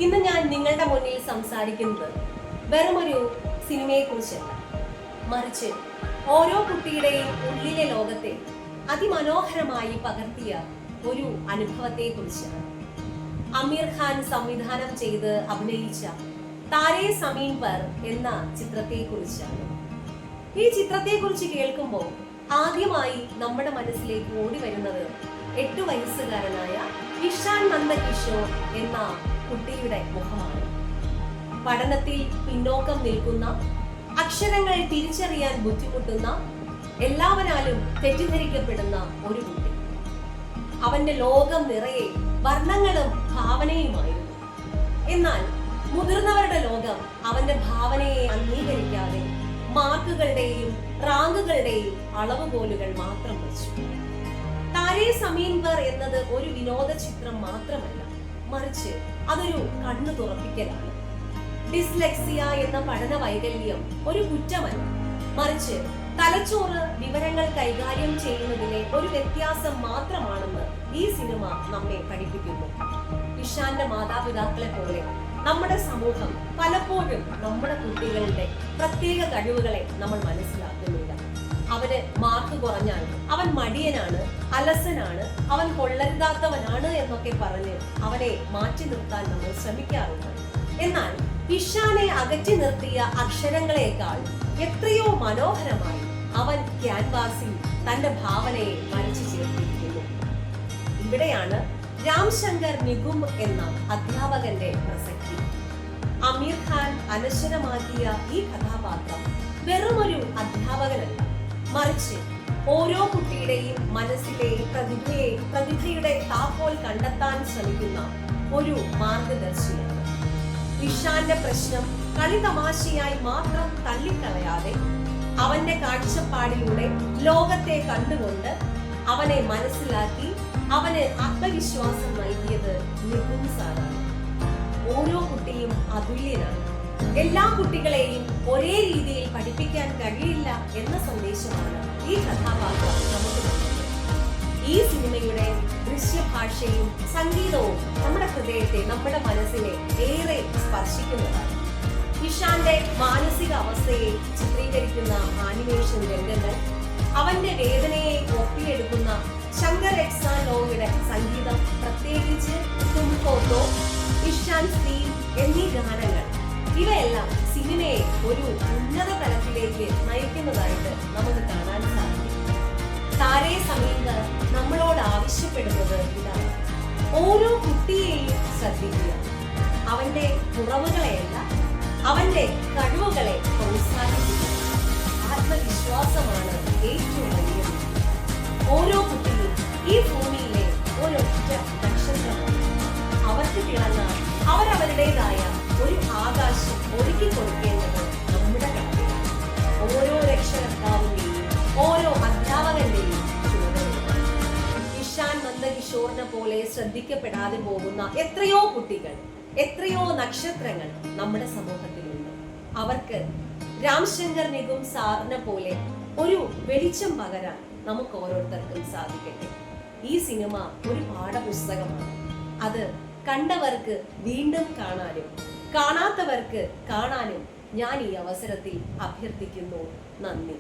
ഇന്ന് ഞാൻ നിങ്ങളുടെ മുന്നിൽ സംസാരിക്കുന്നത് വെറുമൊരു സിനിമയെക്കുറിച്ചല്ല, മറിച്ച് ഓരോ കുട്ടിയുടെയും ഉള്ളിലെ ലോകത്തെ അതിമനോഹരമായി പകർത്തിയ ഒരു അനുഭവത്തെക്കുറിച്ചാണ്. അമീർ ഖാൻ സംവിധാനം ചെയ്ത് അഭിനയിച്ച താരേ സമീൻ പർ എന്ന ചിത്രത്തെക്കുറിച്ചാണ്. ഈ ചിത്രത്തെക്കുറിച്ച് കേൾക്കുമ്പോൾ ആദ്യമായി നമ്മുടെ മനസ്സിലേക്ക് ഓടി വരുന്നത് 8 വയസ്സുകാരനായ ഇഷാൻ നന്ദകിഷോർ എന്ന കുട്ടിയുടെ മുഖമാണ്. പഠനത്തിൽ പിന്നോക്കം നിൽക്കുന്ന, അക്ഷരങ്ങൾ തിരിച്ചറിയാൻ ബുദ്ധിമുട്ടുന്ന, എല്ലാവരാലും തെറ്റിദ്ധരിക്കപ്പെടുന്ന ഒരു കുട്ടി. അവന്റെ ലോകം നിറയെ വർണ്ണങ്ങളും ഭാവനയുമായിരുന്നു. എന്നാൽ മുതിർന്നവരുടെ ലോകം അവന്റെ ഭാവനയെ അംഗീകരിക്കാതെ മാർക്കുകളുടെയും റാങ്കുകളുടെയും അളവുകോലുകൾ മാത്രം വെച്ചു. താരേ സമീൻ പർ എന്നത് ഒരു വിനോദ ചിത്രം മാത്രമല്ല, മറിച്ച് അതൊരു കണ്ണു തുറപ്പിക്കലാണ്. ഡിസ്ലെക്സിയ എന്ന പഠന വൈകല്യം ഒരു കുറ്റമല്ല, മറിച്ച് തലച്ചോറ് വിവരങ്ങൾ കൈകാര്യം ചെയ്യുന്നതിലെ ഒരു വ്യത്യാസം മാത്രമാണെന്ന് ഈ സിനിമ നമ്മെ പഠിപ്പിക്കുന്നു. ഇഷാന്റെ മാതാപിതാക്കളെ പോലെ നമ്മുടെ സമൂഹം പലപ്പോഴും നമ്മുടെ കുട്ടികളുടെ പ്രത്യേക കഴിവുകളെ നമ്മൾ മനസ്സിലാക്കുന്നില്ല. അവന് മാർക്ക് കുറഞ്ഞാൽ അവൻ മടിയനാണ്, അലസനാണ്, അവൻ കൊള്ളരുതാത്തവനാണ് എന്നൊക്കെ പറഞ്ഞ് അവനെ മാറ്റി നിർത്താൻ നമ്മൾ ശ്രമിക്കാറുണ്ട്. എന്നാൽ ഇഷാനെ അകറ്റി നിർത്തിയ അക്ഷരങ്ങളെക്കാൾ എത്രയോ മനോഹരമായി അവൻ ക്യാൻവാസിൽ തന്റെ ഭാവനയെ വരച്ചു ചേർത്തിരിക്കുന്നു. ഇവിടെയാണ് രാംശങ്കർ നിഗും എന്ന അധ്യാപകന്റെ പ്രസക്തി. അമീർ ഖാൻ അനശ്വരമാക്കിയ ഈ കഥാപാത്രം വെറുമൊരു അധ്യാപകനല്ല, മറിച്ച് ഓരോ കുട്ടിയുടെയും മനസ്സിലെ പ്രതിഭയുടെ താക്കോൽ കണ്ടെത്താൻ ശ്രമിക്കുന്ന ഒരു മാർഗദർശിയാണ്. ഇഷാന്റെ പ്രശ്നം കളി തമാശയായി മാത്രം തള്ളിക്കളയാതെ അവന്റെ കാഴ്ചപ്പാടിലൂടെ ലോകത്തെ കണ്ടുകൊണ്ട് അവനെ മനസ്സിലാക്കി അവന് ആത്മവിശ്വാസം നൽകിയത് നിഗും സാറാണ്. ഓരോ കുട്ടിയും അതുല്യനാണ്. എല്ലാ കുട്ടികളെയും ഒരേ രീതിയിൽ പഠിപ്പിക്കാൻ കഴിയില്ല എന്ന സന്ദേശമാണ് ഈ കഥാപാത്രം നമുക്ക് നൽകുന്നത്. ഈ സിനിമയുടെ ദൃശ്യഭാഷയും സംഗീതവും നമ്മുടെ ഹൃദയത്തെ, നമ്മുടെ മനസ്സിനെ ഏറെ സ്പർശിക്കുന്നതാണ്. ഇഷാന്റെ മാനസിക അവസ്ഥയെ ചിത്രീകരിക്കുന്ന ആനിമേഷൻ രംഗങ്ങൾ, അവന്റെ വേദനയെ ഒപ്പിയെടുക്കുന്ന ശങ്കർ എക്സാലോയുടെ സംഗീതം, പ്രത്യേകിച്ച് തുംകോത്തോ, ഇഷാൻ തീം എന്നീ ഗാനങ്ങൾ, ഇവയെല്ലാം സിനിമയെ ഒരു ഉന്നത തലത്തിലേക്ക് നയിക്കുന്നതായിട്ട് നമുക്ക് കാണാൻ സാധിക്കും. താരേ സമീൻ പർ നമ്മളോട് ആവശ്യപ്പെടുന്നത് ഇതാണ്: ഓരോ കുട്ടിയെയും ശ്രദ്ധിക്കുക. അവന്റെ കുറവുകളെയല്ല, അവന്റെ കഴിവുകളെ പ്രോത്സാഹിപ്പിക്കുക. ആത്മവിശ്വാസമാണ് ഏറ്റവും വലിയത്. ഓരോ കുട്ടിയും ഈ ഭൂമിയിലെ ഒരൊറ്റ നക്ഷത്രമാണ്. അവർക്ക് തിളങ്ങാൻ അവരവരുടേതായ ഒരു ആകാശം ഒരുക്കി കൊടുക്കേണ്ടത് നമ്മുടെ കടമയാണ്. ഓരോ രക്ഷകർത്താവിന്റെയും ഓരോ അധ്യാപകന്റെയും ചുമതലയാണ്. ഇഷാൻ നന്ദകിഷോറിനെ പോലെ ശ്രദ്ധിക്കപ്പെടാതെ പോകുന്ന എത്രയോ കുട്ടികൾ, എത്രയോ നക്ഷത്രങ്ങൾ നമ്മുടെ സമൂഹത്തിലുണ്ട്. അവർക്ക് രാംശങ്കർ നിഗും സാറിനെ പോലെ ഒരു വെളിച്ചം പകരാൻ നമുക്ക് ഓരോരുത്തർക്കും സാധിക്കട്ടെ. ഈ സിനിമ ഒരു പാഠപുസ്തകമാണ്. അത് കണ്ടവർക്ക് വീണ്ടും കാണാനും കാണാത്തവർക്ക് കാണാനും ഞാൻ ഈ അവസരത്തിൽ അഭ്യർത്ഥിക്കുന്നു. നന്ദി.